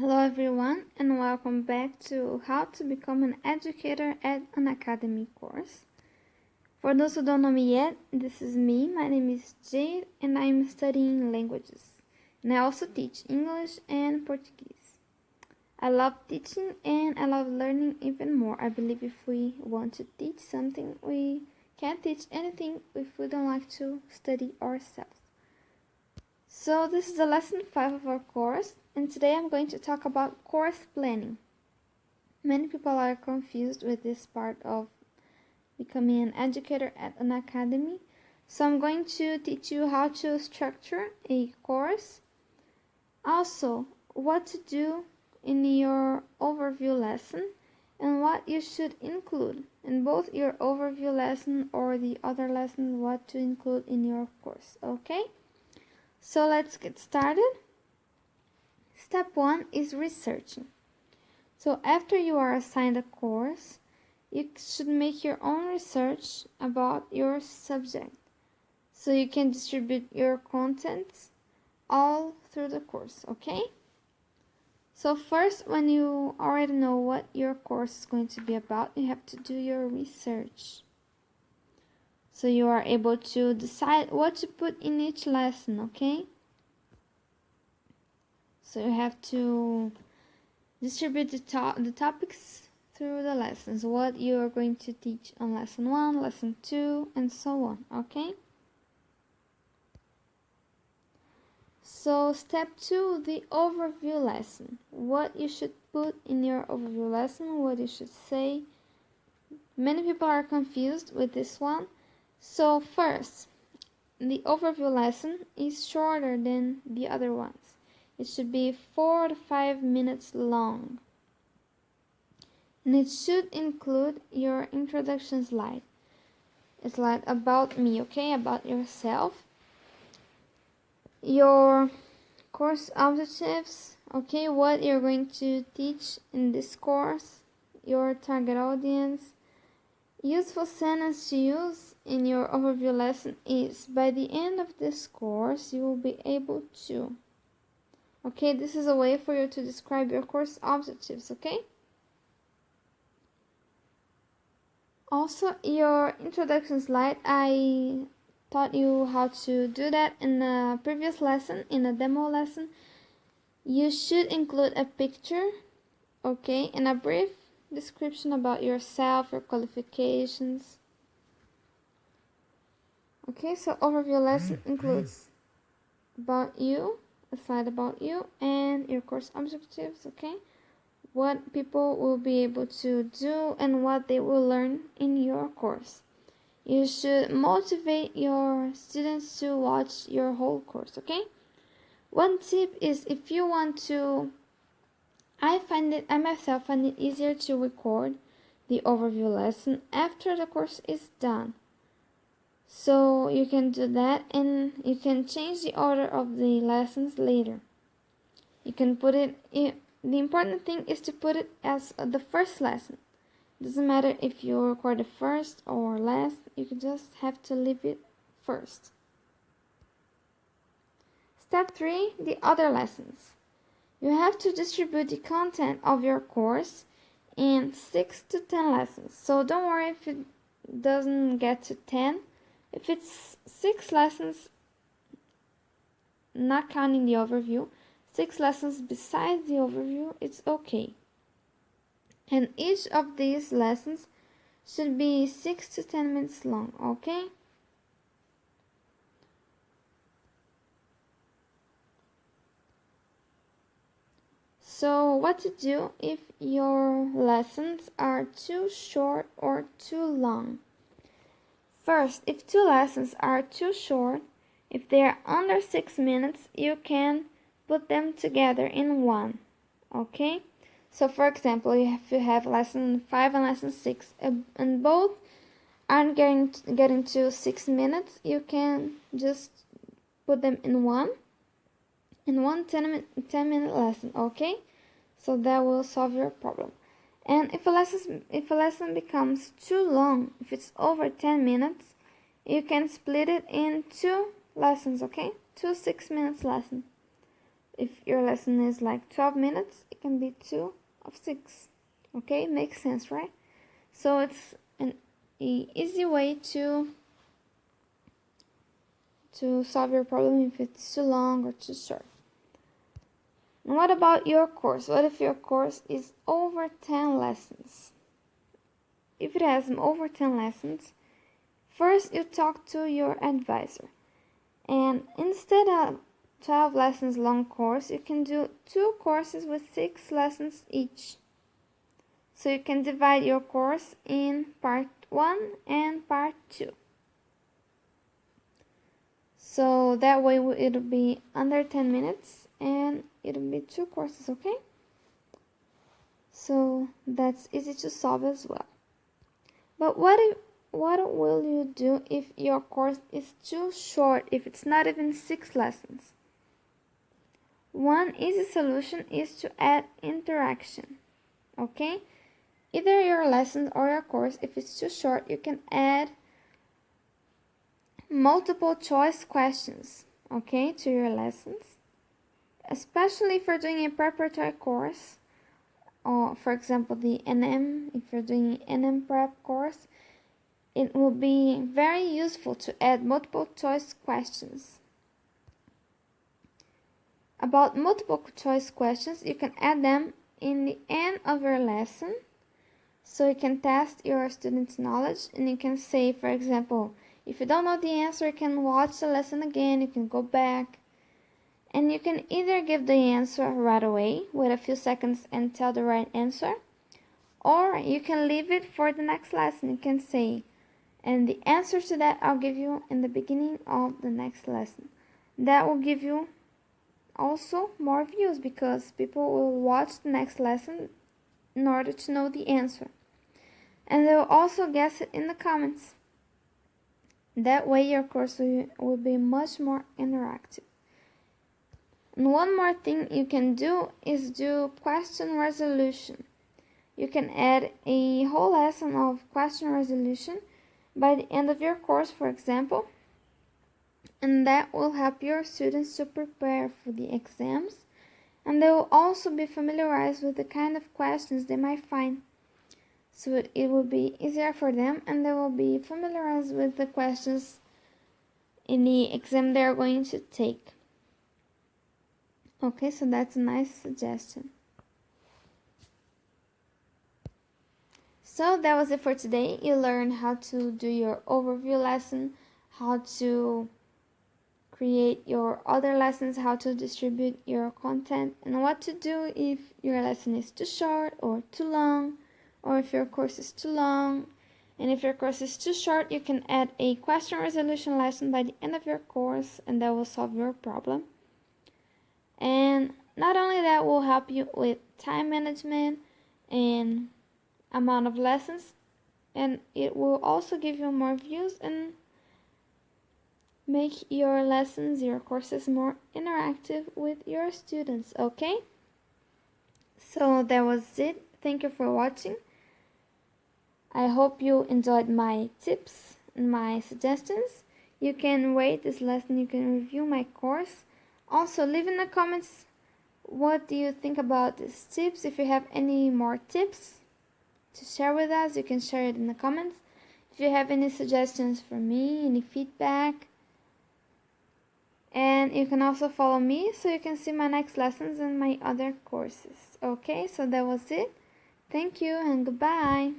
Hello everyone and welcome back to How to Become an Educator at Unacademy course. For those who don't know me yet, this is me. My name is Jade and I'm studying languages. And I also teach English and Portuguese. I love teaching and I love learning even more. I believe if we want to teach something, we can't teach anything if we don't like to study ourselves. So this is the lesson 5 of our course, and today I'm going to talk about course planning. Many people are confused with this part of becoming an educator at an academy, so I'm going to teach you how to structure a course. Also, what to do in your overview lesson and what you should include in both your overview lesson or the other lesson, what to include in your course, okay? So let's get started. Step 1 is researching. So after you are assigned a course, you should make your own research about your subject so you can distribute your contents all through the course, okay? So first, when you already know what your course is going to be about, you have to do your research. So you are able to decide what to put in each lesson, okay? So you have to distribute the topics through the lessons, what you are going to teach on lesson 1, lesson 2, and so on, okay? So step 2, the overview lesson. What you should put in your overview lesson, what you should say. Many people are confused with this one. So first, the overview lesson is shorter than the other ones. It should be 4 to 5 minutes long. And it should include your introduction slide. A slide about me, okay? About yourself. Your course objectives, okay? What you're going to teach in this course. Your target audience. Useful sentence to use in your overview lesson is, by the end of this course, you will be able to. Okay, this is a way for you to describe your course objectives, okay? Also, your introduction slide, I taught you how to do that in a previous lesson, in a demo lesson. You should include a picture, okay, and a brief description about yourself, your qualifications. Okay, so overview lesson includes about you, a slide about you, and your course objectives, okay? What people will be able to do and what they will learn in your course. You should motivate your students to watch your whole course, okay? One tip is, if you want to, I myself find it easier to record the overview lesson after the course is done. So you can do that, and you can change the order of the lessons later. You can put it in, the important thing is to put it as the first lesson. Doesn't matter if you record the first or last, you just have to leave it first. Step 3, the other lessons. You have to distribute the content of your course in 6 to 10 lessons. So don't worry if it doesn't get to 10. If it's 6 lessons, not counting the overview, 6 lessons besides the overview, it's okay. And each of these lessons should be 6 to 10 minutes long, okay? So what to do if your lessons are too short or too long? First, if 2 lessons are too short, if they are under 6 minutes, you can put them together in one, okay? So for example, if you have lesson 5 and lesson 6, and both aren't getting to 6 minutes, you can just put them in one 10-minute lesson, okay? So that will solve your problem. And if a lesson becomes too long, if it's over 10 minutes, you can split it in 2 lessons, okay? 2 6-minute lessons. if your lesson is like 12 minutes, it can be 2 of 6. Okay, makes sense, right? So it's an easy way to solve your problem if it's too long or too short. And what about your course? What if your course is over 10 lessons? If it has over 10 lessons, first you talk to your advisor. And instead of 12 lessons long course, you can do 2 courses with 6 lessons each. So you can divide your course in part 1 and part 2. So that way it'll be under 10 minutes and it'll be 2 courses, okay? So that's easy to solve as well. But what will you do if your course is too short, if it's not even 6 lessons? One easy solution is to add interaction, okay? Either your lessons or your course, if it's too short, you can add multiple choice questions, okay, to your lessons. Especially if you're doing a preparatory course, or for example the NM, if you're doing an NM prep course, it will be very useful to add multiple choice questions. About multiple choice questions, you can add them in the end of your lesson, so you can test your students' knowledge, and you can say, for example, if you don't know the answer, you can watch the lesson again, you can go back, and you can either give the answer right away, wait a few seconds and tell the right answer, or you can leave it for the next lesson. You can say, and the answer to that I'll give you in the beginning of the next lesson. That will give you also more views, because people will watch the next lesson in order to know the answer. And they will also guess it in the comments. That way your course will be much more interactive. And one more thing you can do is do question resolution. You can add a whole lesson of question resolution by the end of your course, for example, and that will help your students to prepare for the exams, and they will also be familiarized with the kind of questions they might find. So it will be easier for them, and they will be familiarized with the questions in the exam they are going to take. Okay, so that's a nice suggestion. So that was it for today. You learned how to do your overview lesson, how to create your other lessons, how to distribute your content, and what to do if your lesson is too short or too long, or if your course is too long. And if your course is too short, you can add a question resolution lesson by the end of your course, and that will solve your problem. And not only that, will help you with time management and amount of lessons, and it will also give you more views and make your lessons, your courses more interactive with your students, okay? So that was it. Thank you for watching. I hope you enjoyed my tips and my suggestions. You can rate this lesson, you can review my course. Also, leave in the comments what do you think about these tips. If you have any more tips to share with us, you can share it in the comments. If you have any suggestions for me, any feedback. And you can also follow me so you can see my next lessons and my other courses. Okay, so that was it. Thank you and goodbye.